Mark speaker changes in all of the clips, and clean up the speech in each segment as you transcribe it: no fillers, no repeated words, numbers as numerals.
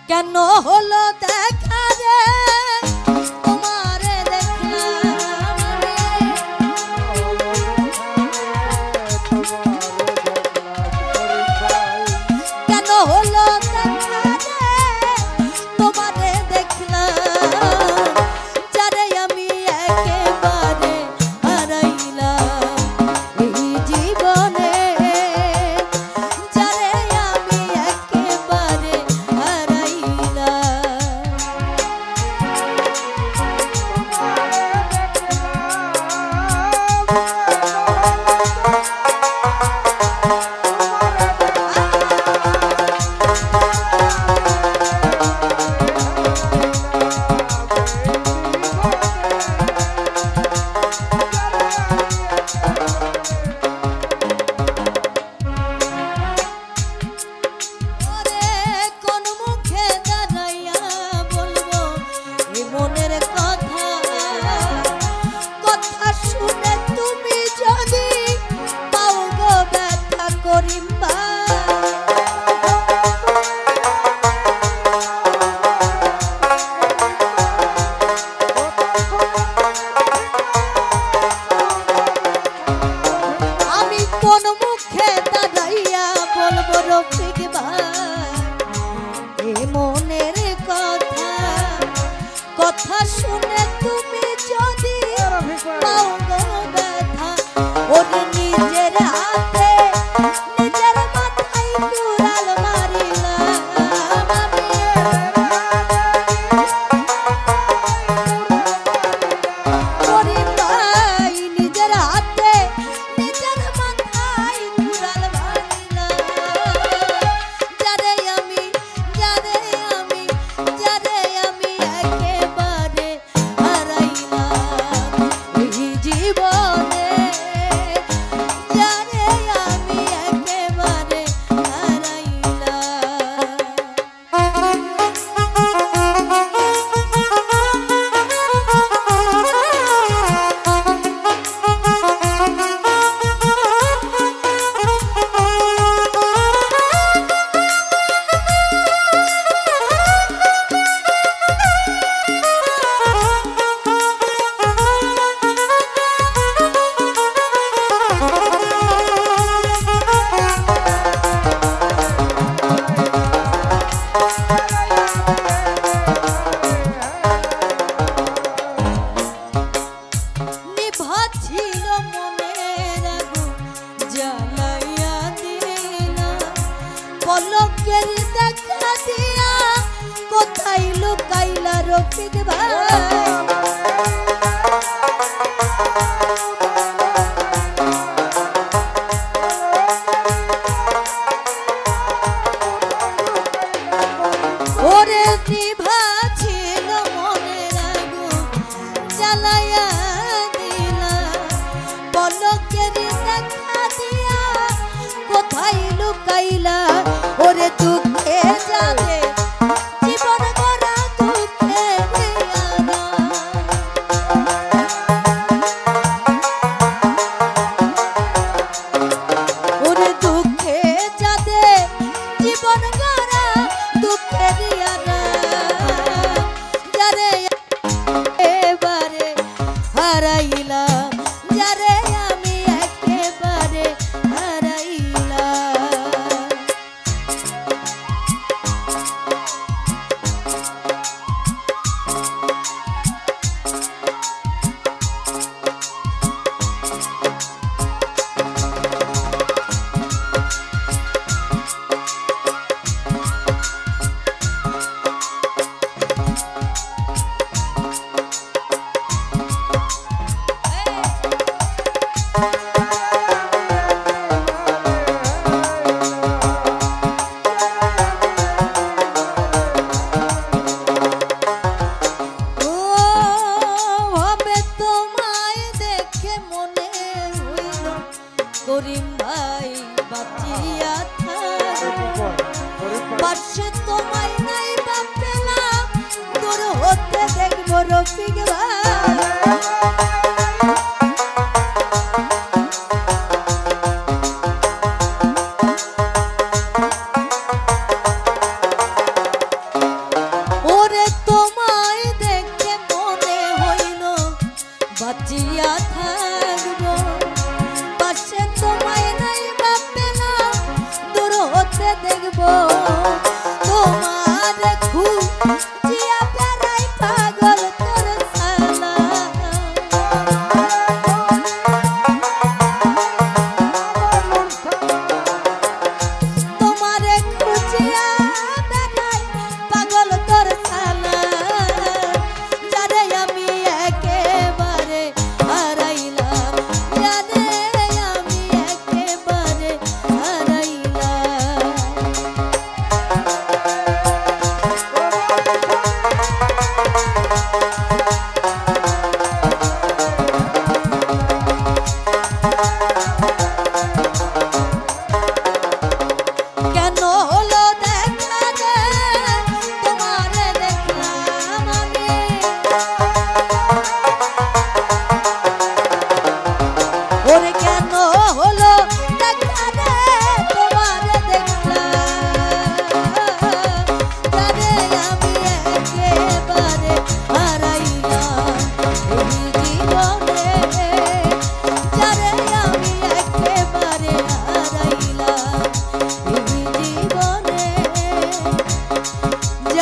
Speaker 1: কেন হলো দেখা রে তোমারে দেখলাম কেন হলো দেখা রে তোমারে দেখলাম যারে আমি একেবারে হারাইলাম এই জীবনে যারে আমি একেবারে কথা শুনে তুমি যদি পাও গো ব্যথা ওরে নিজের হাতে নিজের মাথায় কুড়াল মারিলাম ওরে ভাই নিজের হাতে নিজের মাথায় কুড়াল মারিলাম যারে আমি একেবারে হারাইলাম এই জীবনে যারে আমি একেবারে ছিল মনের আগুন জ্বালাইয়া দিলা পলকের দেখা দিয়া কোথায় লুকাইলা রফিক ভাই ওরে নিভা ছিল মনের আগুন জ্বালাইয়া পলকের দেখা দিয়া কোথায় লুকাইলা ওরে দুঃখে যাবে জীবন গড়া দুঃখে ওরে দুঃখে যাবে জীবন গড়া দুঃখে দিয়া যারে এবারে হারাইলাম যারে আমি একেবারে হারাইলাম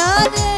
Speaker 1: যারে